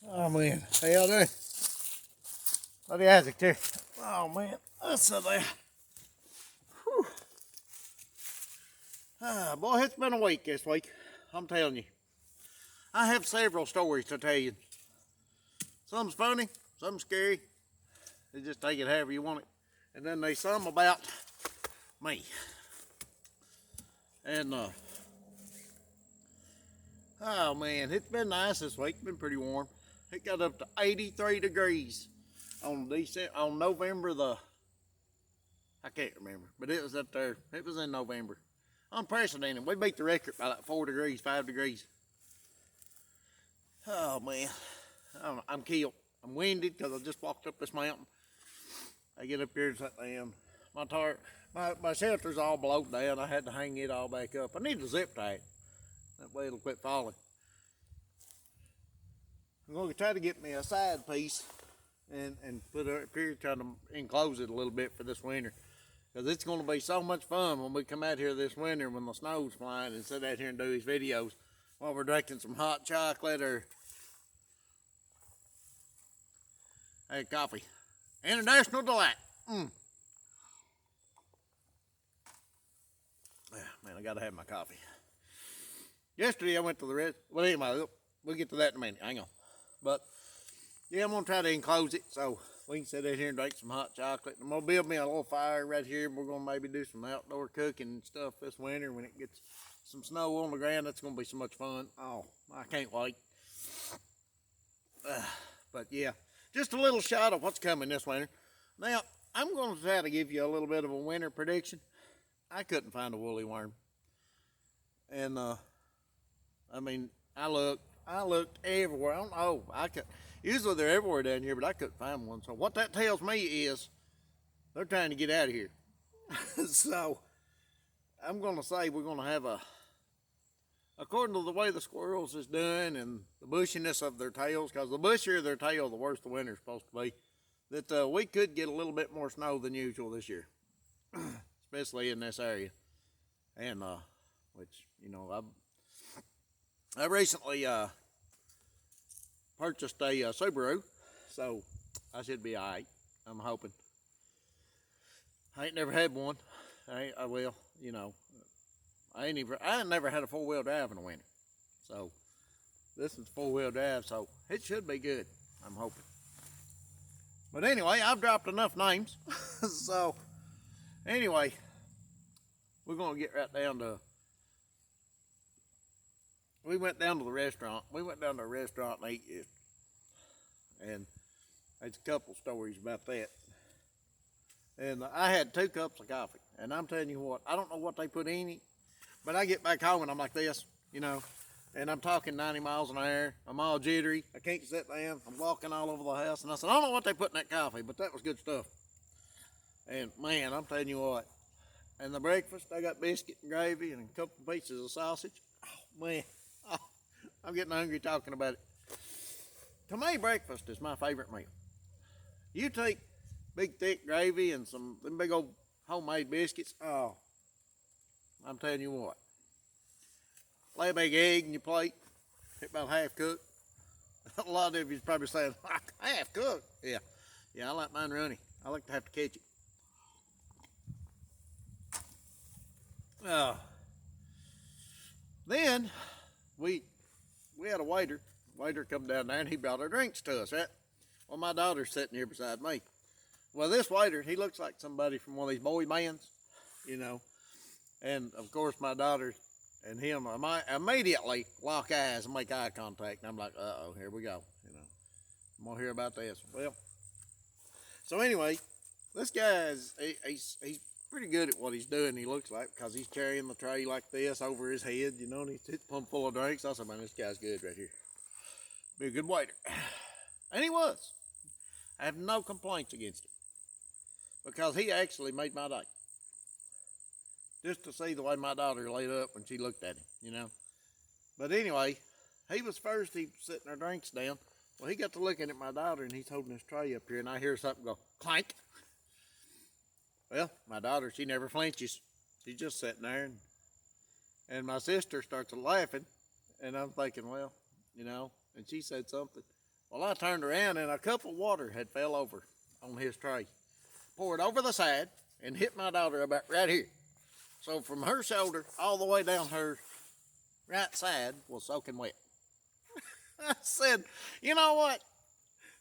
Oh man, how y'all doing? Bloody Isaac too. Oh man, that's a there. Boy, it's been a week this week. I'm telling you. I have several stories to tell you. Some's funny, some scary. You just take it however you want it. And then there's some about me. And oh man, it's been nice this week. It's been pretty warm. It got up to 83 degrees on November the, I can't remember, but it was up there. It was in November. Unprecedented. We beat the record by like 4 degrees, 5 degrees. Oh man, I'm killed. I'm winded because I just walked up this mountain. I get up here and sit down. My shelter's all blown down. I had to hang it all back up. I need a zip tie. That way it'll quit falling. I'm going to try to get me a side piece and put it up here, trying to enclose it a little bit for this winter. Because it's going to be so much fun when we come out here this winter when the snow's flying and sit out here and do these videos while we're drinking some hot chocolate or coffee. International Delight. Man, I got to have my coffee. Yesterday I went to the rest. Well, anyway, we'll get to that in a minute. Hang on. But yeah, I'm gonna try to enclose it so we can sit out here and drink some hot chocolate. I'm gonna build me a little fire right here. We're gonna maybe do some outdoor cooking and stuff this winter when it gets some snow on the ground. That's gonna be so much fun. Oh, I can't wait. But yeah, just a little shot of what's coming this winter. Now, I'm gonna try to give you a little bit of a winter prediction. I couldn't find a woolly worm. And I mean, I looked everywhere. I don't know. Usually they're everywhere down here, but I couldn't find one. So what that tells me is they're trying to get out of here. So I'm gonna say we're gonna have according to the way the squirrels is doing and the bushiness of their tails, because the bushier their tail, the worse the winter's supposed to be. That we could get a little bit more snow than usual this year, especially in this area. And which I recently purchased a Subaru, so I should be all right. I'm hoping. I ain't never had one. I will, I ain't never had a 4-wheel drive in the winter, so this is 4-wheel drive, so it should be good. I'm hoping. But anyway, I've dropped enough names, so anyway, we're gonna get right down to. We went down to the restaurant. We went down to a restaurant and ate yesterday. And there's a couple stories about that. And I had 2 cups of coffee. And I'm telling you what, I don't know what they put in it, but I get back home and I'm like this, and I'm talking 90 miles an hour. I'm all jittery. I can't sit down. I'm walking all over the house. And I said, I don't know what they put in that coffee, but that was good stuff. And man, I'm telling you what. And the breakfast, I got biscuit and gravy and a couple pieces of sausage. Oh, man. I'm getting hungry talking about it. To me, breakfast is my favorite meal. You take big thick gravy and some them big old homemade biscuits. Oh, I'm telling you what. Lay a big egg in your plate. It's about half cooked. A lot of you's probably saying, half cooked. Yeah, I like mine runny. I like to have to catch it. Then we had a waiter. Waiter come down there and he brought our drinks to us, right? Well, my daughter's sitting here beside me. Well, this waiter, he looks like somebody from one of these boy bands, And of course, my daughter and him immediately lock eyes and make eye contact. And I'm like, uh-oh, here we go. I'm gonna hear about this. Well, so anyway, this guy he's pretty good at what he's doing. He looks like, because he's carrying the tray like this over his head, and he's pumped full of drinks. I said, man, this guy's good right here. Be a good waiter. And he was. I have no complaints against him, because he actually made my day. Just to see the way my daughter laid up when she looked at him, But anyway, he was first. He was setting our drinks down. Well, he got to looking at my daughter, and he's holding his tray up here, and I hear something go clank. Well, my daughter, she never flinches. She's just sitting there, and my sister starts laughing, and I'm thinking, well, and she said something. Well, I turned around and a cup of water had fell over on his tray, poured over the side, and hit my daughter about right here. So from her shoulder all the way down her right side was soaking wet. I said, you know what?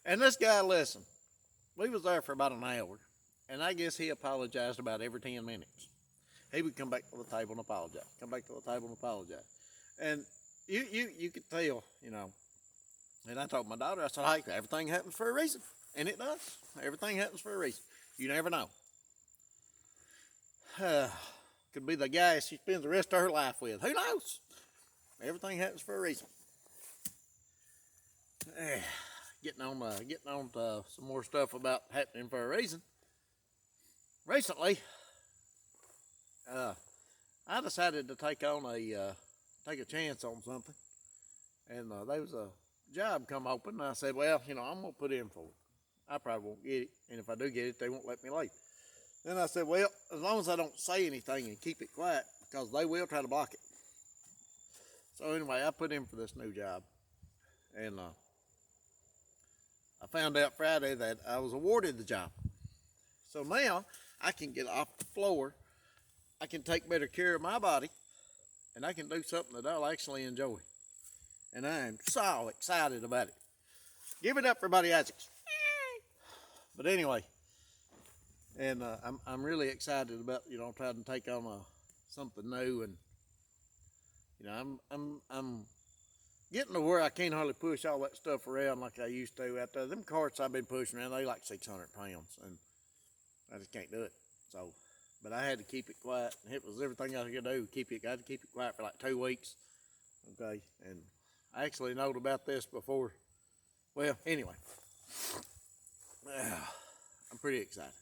And this guy, listen, we was there for about an hour, and I guess he apologized about every 10 minutes. He would come back to the table and apologize, come back to the table and apologize. And you could tell, you know. And I told my daughter, I said, hey, everything happens for a reason. And it does. Everything happens for a reason. You never know. Could be the guy she spends the rest of her life with. Who knows? Everything happens for a reason. Getting on to some more stuff about happening for a reason. Recently, I decided to take a chance on something, and there was a job come open, and I said, well, you know, I'm gonna put in for it. I probably won't get it, and if I do get it, they won't let me leave. Then I said, well, as long as I don't say anything and keep it quiet, because they will try to block it. So anyway, I put in for this new job, and I found out Friday that I was awarded the job. So now I can get off the floor, I can take better care of my body, and I can do something that I'll actually enjoy. And I am so excited about it. Give it up for Buddy Isaacs. But anyway, and I'm really excited about, you know, trying to take on something new, and you know, I'm getting to where I can't hardly push all that stuff around like I used to out there. Them carts I've been pushing around, they like 600 pounds, and I just can't do it. So, but I had to keep it quiet, and it was everything I could do. I had to keep it quiet for like 2 weeks. Okay, and I actually knowed about this before. Well, anyway, I'm pretty excited.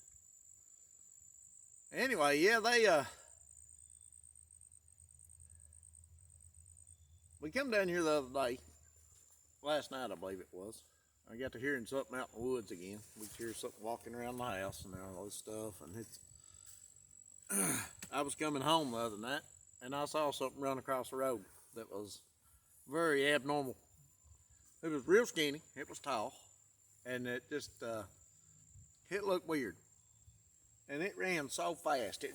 Anyway, yeah, we come down here the other day, last night I believe it was. I got to hearing something out in the woods again. We could hear something walking around the house and all this stuff, and it's. I was coming home the other night, and I saw something run across the road that was very abnormal. It was real skinny, it was tall, and it just, it looked weird. And it ran so fast, it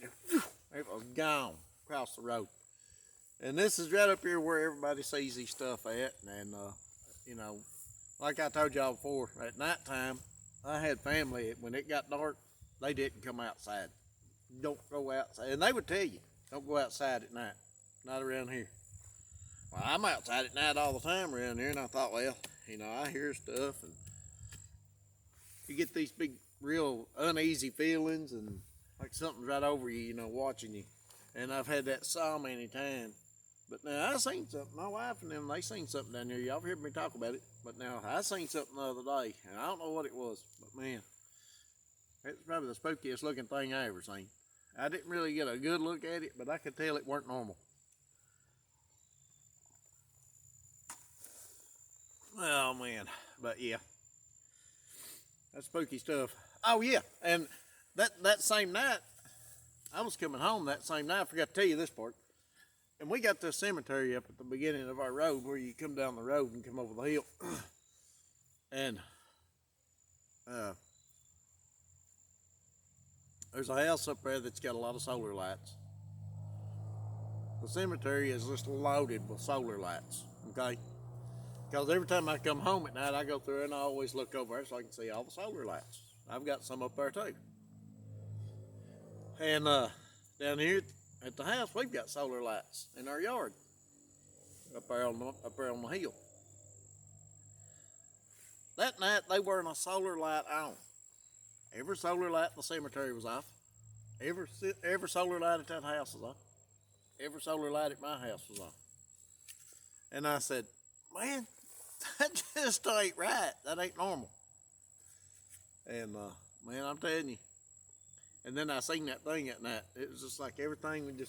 was gone across the road. And this is right up here where everybody sees these stuff at, and, you know, like I told y'all before, at nighttime, I had family, when it got dark, they didn't come outside. Don't go outside, and they would tell you, don't go outside at night, not around here. Well, I'm outside at night all the time around here, and I thought, well, you know, I hear stuff, and you get these big, real uneasy feelings, and like something's right over you, you know, watching you. And I've had that so many times. But now I seen something. My wife and them, they seen something down there. Y'all heard me talk about it. But now I seen something the other day, and I don't know what it was. But man, it's probably the spookiest looking thing I ever seen. I didn't really get a good look at it, but I could tell it weren't normal. Oh man, but yeah, that's spooky stuff. Oh yeah, and that same night, I was coming home that same night. I forgot to tell you this part. And we got this cemetery up at the beginning of our road where you come down the road and come over the hill. And there's a house up there that's got a lot of solar lights. The cemetery is just loaded with solar lights, okay? Because every time I come home at night, I go through and I always look over there so I can see all the solar lights. I've got some up there too. And down here at the house, we've got solar lights in our yard up there on the hill. That night, they weren't a solar light on. Every solar light in the cemetery was off. Every solar light at that house was off. Every solar light at my house was off. And I said, man, that just ain't right. That ain't normal. And man, I'm telling you. And then I seen that thing at night. It was just like everything would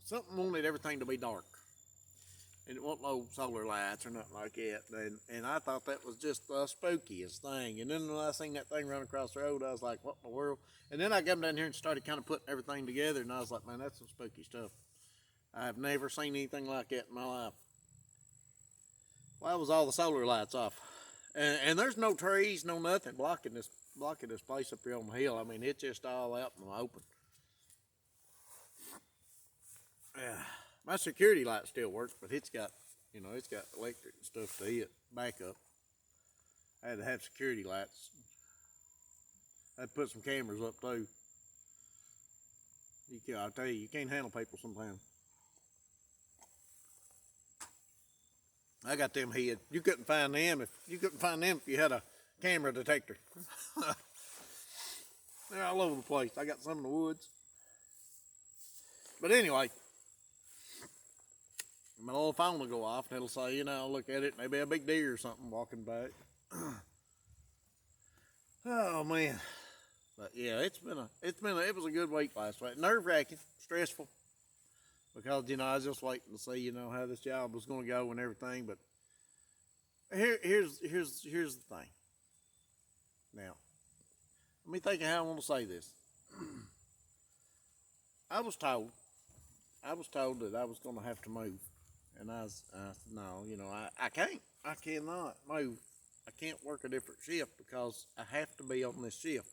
something wanted everything to be dark. And it wasn't no solar lights or nothing like that. And I thought that was just the spookiest thing. And then when I seen that thing run across the road, I was like, what in the world? And then I come down here and started kind of putting everything together, and I was like, man, that's some spooky stuff. I've never seen anything like that in my life. Why was all the solar lights off? And there's no trees, no nothing blocking this place up here on the hill. I mean, it's just all out in the open. Yeah, my security light still works, but it's got electric and stuff to it backup. I had to have security lights. I had to put some cameras up too. I'll tell you can't handle people sometimes. I got them hid. You couldn't find them if you had a camera detector. They're all over the place. I got some in the woods. But anyway, my little phone will go off and it'll say, I'll look at it, maybe a big deer or something walking back. Oh man. But yeah, it was a good week last week. Nerve-wracking, stressful. Because, I was just waiting to see, how this job was going to go and everything. But here's the thing. Now, let me think of how I want to say this. I was told that I was going to have to move. And I said, no, I can't. I cannot move. I can't work a different shift because I have to be on this shift.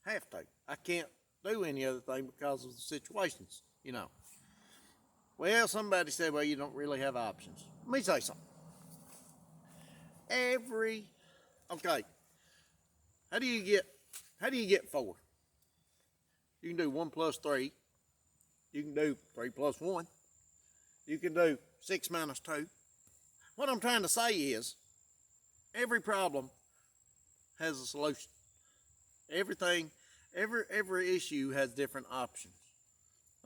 Have to. I can't do any other thing because of the situations, Well, somebody said, well, you don't really have options. Let me say something. Okay, how do you get 4? You can do 1 plus 3. You can do 3 plus 1. You can do 6 minus 2. What I'm trying to say is, every problem has a solution. Every issue has different options.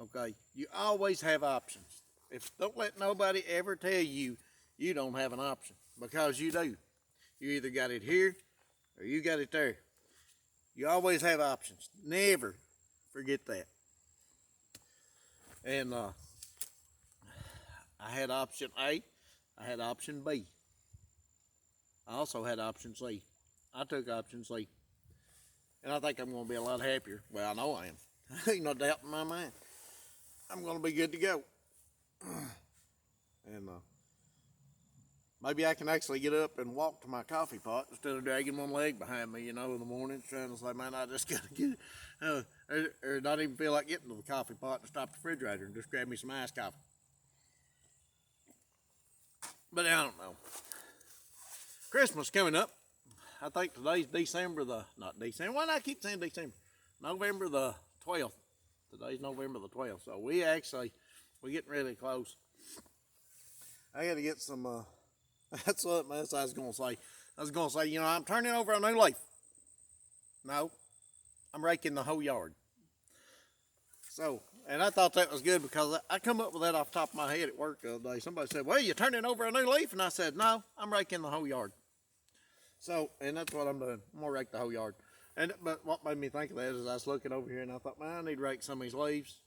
Okay, you always have options. Don't let nobody ever tell you you don't have an option, because you do. You either got it here or you got it there. You always have options. Never forget that. And I had option A. I had option B. I also had option C. I took option C. And I think I'm going to be a lot happier. Well, I know I am. Ain't no doubt in my mind. I'm going to be good to go. And maybe I can actually get up and walk to my coffee pot instead of dragging one leg behind me, in the morning, trying to say, man, I just got to get it. Or not even feel like getting to the coffee pot and stop the refrigerator and just grab me some iced coffee. But I don't know. Christmas coming up. I think today's why do I keep saying December? November the 12th. Today's November the 12th. So we're getting really close. I got to get some, that's what I was going to say. I was going to say, I'm turning over a new leaf. No, I'm raking the whole yard. So, and I thought that was good because I come up with that off the top of my head at work the other day. Somebody said, well, you're turning over a new leaf? And I said, no, I'm raking the whole yard. So, and that's what I'm doing. I'm going to rake the whole yard. But what made me think of that is I was looking over here and I thought, man, I need to rake some of these leaves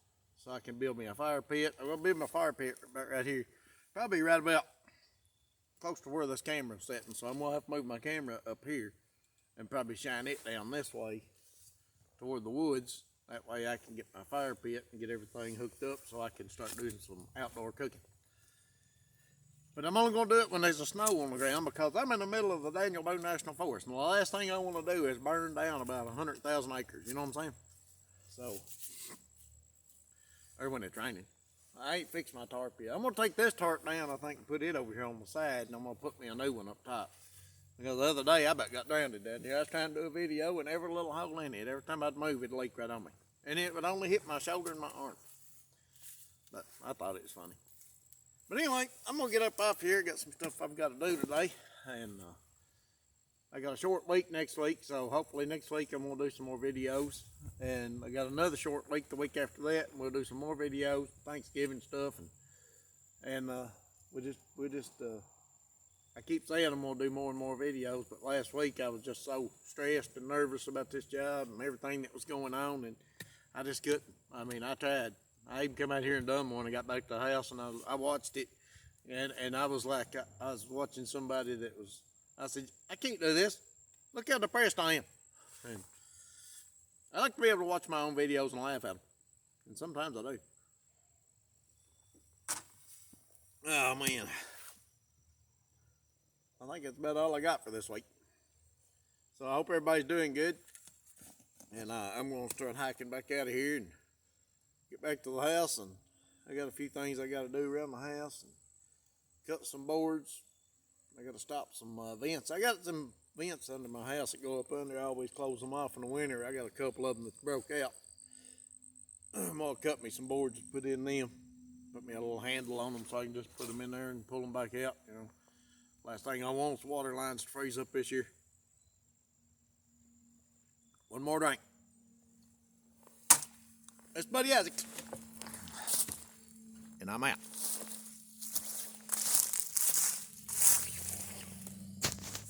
so I can build me a fire pit. I'm going to build my fire pit right here. Probably right about close to where this camera's sitting. So I'm going to have to move my camera up here and probably shine it down this way toward the woods. That way I can get my fire pit and get everything hooked up so I can start doing some outdoor cooking. But I'm only going to do it when there's a snow on the ground because I'm in the middle of the Daniel Boone National Forest. And the last thing I want to do is burn down about 100,000 acres. You know what I'm saying? So, or when it's raining. I ain't fixed my tarp yet. I'm going to take this tarp down, I think, and put it over here on the side. And I'm going to put me a new one up top. Because the other day, I about got drowned down here. I was trying to do a video and every little hole in it, every time I'd move, it'd leak right on me. And it would only hit my shoulder and my arm. But I thought it was funny. But anyway, I'm going to get up off here, got some stuff I've got to do today, and I got a short week next week, so hopefully next week I'm going to do some more videos, and I got another short week the week after that, and we'll do some more videos, Thanksgiving stuff, and I keep saying I'm going to do more and more videos, but last week I was just so stressed and nervous about this job and everything that was going on, and I just couldn't. I mean, I tried. I even come out here and done one and got back to the house and I watched it and I was like, I was watching somebody that was, I said, I can't do this. Look how depressed I am. And I like to be able to watch my own videos and laugh at them. And sometimes I do. Oh man. I think that's about all I got for this week. So I hope everybody's doing good. And I'm going to start hiking back out of here and get back to the house. And I got a few things I got to do around my house. And cut some boards. I got to stop some vents. I got some vents under my house that go up under. I always close them off in the winter. I got a couple of them that broke out. I'm going to cut me some boards and put in them. Put me a little handle on them so I can just put them in there and pull them back out. You know, last thing I want is water lines to freeze up this year. One more drink. That's Buddy Isaac. And I'm out.